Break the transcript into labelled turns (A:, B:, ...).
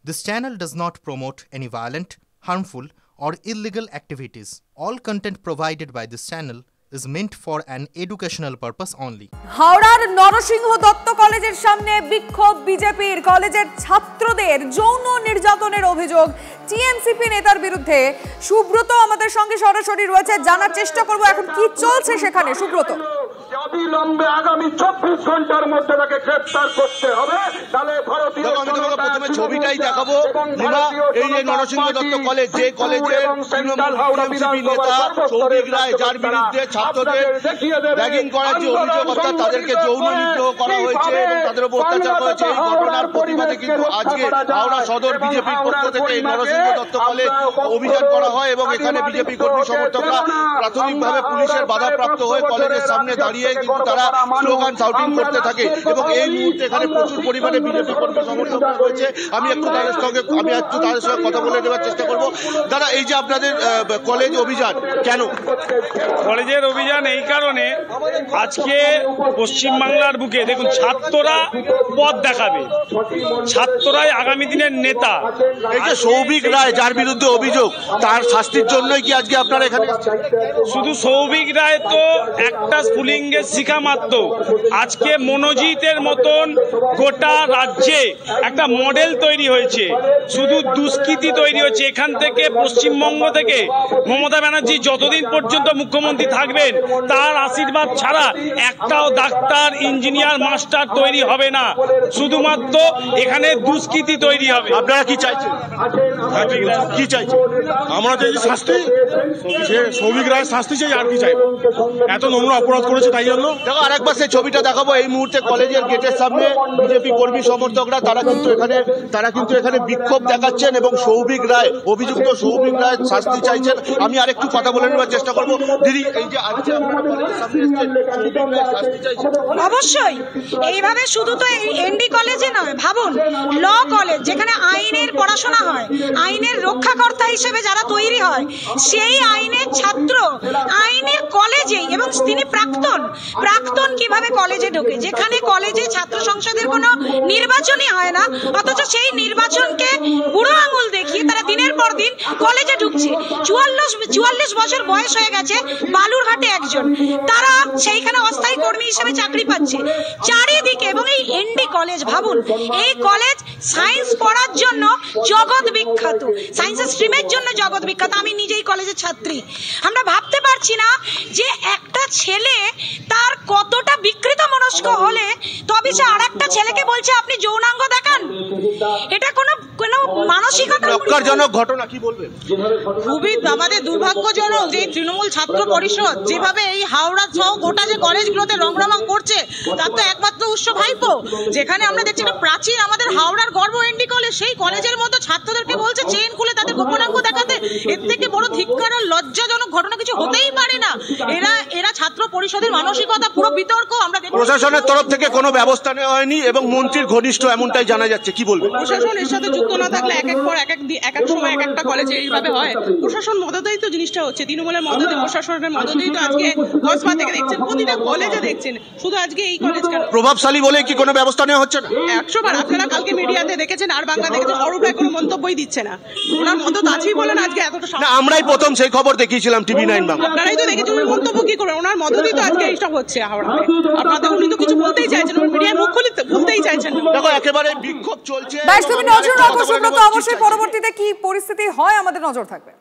A: This channel does not promote any violent, harmful, or illegal activities. All content provided by this channel is meant for an educational purpose only.
B: হাওড়ার নরসিংহ দত্ত কলেজের সামনে বিক্ষোভ বিজেপির। কলেজের ছাত্রদের যৌন নির্যাতনের অভিযোগ টিএমসিপি নেতার বিরুদ্ধে। সুব্রত আমাদের সঙ্গে সরাসরি রয়েছে, জানার চেষ্টা করব এখন কি চলছে সেখানে। সুব্রত,
C: অবিলম্বে আগামী 24 ঘন্টার মধ্যে তাকে গ্রেফতার করতে হবে। তাহলে ভারতীয়
D: প্রথমে ছবিটাই দেখাবো। এই যে নরসিংহ দত্ত কলেজ, যে কলেজের টিএমসিপি নেতা সৌভিক রায়, যার বিরুদ্ধে ছাত্রদের র্যাগিং করার যে অভিযোগ, অর্থাৎ তাদেরকে যৌন নিগ্রহ করা হয়েছে এবং তাদের উপর অত্যাচার করা হয়েছে, এই ঘটনার প্রতিবাদে কিন্তু আজকে হাওড়া সদর বিজেপির পক্ষ থেকে এই নরসিংহ দত্ত কলেজ অভিযান করা হয় এবং এখানে বিজেপি কর্মী সমর্থকরা প্রাথমিকভাবে পুলিশের বাধাপ্রাপ্ত হয়ে কলেজের সামনে দাঁড়িয়ে কিন্তু তারা স্লোগান শাউটিং করতে থাকে এবং এই মুহূর্তে এখানে প্রচুর পরিমাণে বিজেপি কর্মী সমর্থকরা রয়েছে। আমি একটু তাদের সঙ্গে কথা বলে নেওয়ার চেষ্টা করবো। দাদা, এই যে আপনাদের কলেজ অভিযান, কেন
E: কলেজের অভিযান? এই কারণে আজকে পশ্চিমবাংলার বুকে দেখুন, ছাত্ররা পথ দেখাবে, ছাত্ররাই আগামী দিনের নেতা।
D: এই যে সৌভিক রায়, যার বিরুদ্ধে অভিযোগ, তার শাস্তির জন্যই কি আজকে আপনারা এখানে?
E: শুধু সৌভিক রায় তো একটা স্ফুলিঙ্গের শিখা মাত্র। আজকে মনোজিতের মতন গোটা রাজ্যে একটা মডেল তৈরি হয়েছে, শুধু দুষ্কৃতি তৈরি হয়েছে। এখান থেকে পশ্চিমবঙ্গ থেকে মমতা ব্যানার্জি যতদিন পর্যন্ত মুখ্যমন্ত্রী থাকবেন, তার আশীর্বাদ ছাড়া একটাও ডাক্তার, ইঞ্জিনিয়ার, মাস্টার তৈরি হবে না। শুধুমাত্র এখানে দুষ্কৃতি তৈরি হবে।
D: আপনারা কি চাইছেন? কি চাইছেন?
F: আমরা চাই শাস্তি, সৌভিক রায় শাস্তি চাই, আর কি চাই? এত নোংরা অপরাধ করেছে, তাই জন্য।
D: দেখো, আরেকবার সেই ছবিটা দেখাবো। এই মুহূর্তে কলেজের গেটের সামনে বিজেপি কর্মী সমর্থকরা তারা কিন্তু এখানে বিক্ষোভ দেখাচ্ছেন এবং সৌভিক রায়, অভিযুক্ত সৌভিক রায় শাস্তি চাইছেন। আমি আরেকটু কথা বলে নেওয়ার চেষ্টা করবো। দিদি, এই যে আজকে আপনারা কলেজের সামনে এসেছেন, সৌভিক রায় শাস্তি চাইছেন?
G: অবশ্যই। এইভাবে শুধু তো এনডি কলেজে নয়, ভাবুন ল কলেজ, যেখানে আইনের পড়াশোনা হয়, আইনের রক্ষাকর্তা হিসেবে যারা তৈরি হয়, সেই আইনের ছাত্র আইনের কলেজেই, এবং তিনি প্রাক্তন কিভাবে কলেজে ঢোকে, যেখানে কলেজে ছাত্র সংসদের কোনো নির্বাচনই হয় না, অথচ সেই নির্বাচনকে বুড়ো আঙুল দেখিয়ে তারা দিনের পর দিন কলেজে ঢুকছে। 44 বছর বয়স হয়ে গেছে বালুরঘাটে একজন, তারা সেইখানে অস্থায়ী কর্মী হিসেবে চাকরি পাচ্ছে চারিদিকে। এবং এই এনডি কলেজ, ভাবুন, এই কলেজ সায়েন্স পড়ার জন্য জগৎ বিখ্যাত, সায়েন্সের স্ট্রিমের জন্য জগৎ বিখ্যাত। আমি নিজেই কলেজের ছাত্রী। আমরা ভাবতে পারছি না যে একটা ছেলে তার কতটা বিকৃত মনস্ক হলে তবে সে আর একটা ছেলেকে বলছে আপনি যৌনাঙ্গ দেখান। এটা কোনো মানসিকতা
D: লজ্জাজনক ঘটনা, কি বলবেন?
G: খুবই আমাদের দুর্ভাগ্যজনক যে তৃণমূল ছাত্র পরিষদ যেভাবে এই হাওড়া সহ গোটা যে কলেজগুলোতে রংরমা করছে, তার তো একমাত্র উৎস ভাইপো। যেখানে আমরা দেখছি একটা প্রাচীন আমাদের হাওড়ার গর্ব এনডি কলেজ, সেই কলেজের মতো ছাত্রদেরকে বলছে চেন খুলে তাদের গোপনাঙ্গ দেখাতে। এর থেকে বড় ধিক্কার আর লজ্জাজনক ঘটনা কিছু হতেই পারে না। এরা ছাত্র পরিষদের মানসিকতা পুরো বিতর্ক। আমরা
D: প্রশাসনের তরফ থেকে কোনো ব্যবস্থা নেওয়া হয়নি এবং মন্ত্রীর ঘনিষ্ঠ এমনটাই জানা যাচ্ছে, কি বলবেন?
H: প্রশাসন এর সাথে যুক্ত না থাকলে এক এক সময় এক একটা কলেজে এইভাবে হয়। প্রশাসন মদতেই তো জিনিসটা হচ্ছে, তৃণমূলের মদতে, প্রশাসনের মদতেই তো আজকে কসবা থেকে দেখছেন, প্রতিটা কলেজে দেখছেন, শুধু আজকে এই কলেজ কেন।
D: প্রভাবশালী বলে কি কোনো ব্যবস্থা নেওয়া হচ্ছে না?
H: 100 বার আপনারা কালকে মিডিয়াতে দেখেছেন, আর বাংলা দেখেছেন, অরূপ রায় কোনো মন্তব্যই দিচ্ছে না। ওনার মদত আছেই বলেন আজকে এতটা।
D: আমরাই প্রথম সেই খবর দেখিয়েছিলাম TV9 বাংলা।
H: আপনারাই তো দেখেছেন, উনি মন্তব্য কি করে? ওনার মদতই তো আজকে এইসব হচ্ছে হাওড়াতে। আপনাদের উনি তো কিছু বলতেই চাইছেন, মিডিয়ার মুখ খুলতেই চাইছেন।
D: দেখো, একেবারে বিক্ষোভ চলছে।
B: তুমি নজর রাখো সুব্রত, অবশ্যই পরবর্তীতে কি পরিস্থিতি হয় আমাদের নজর থাকবে।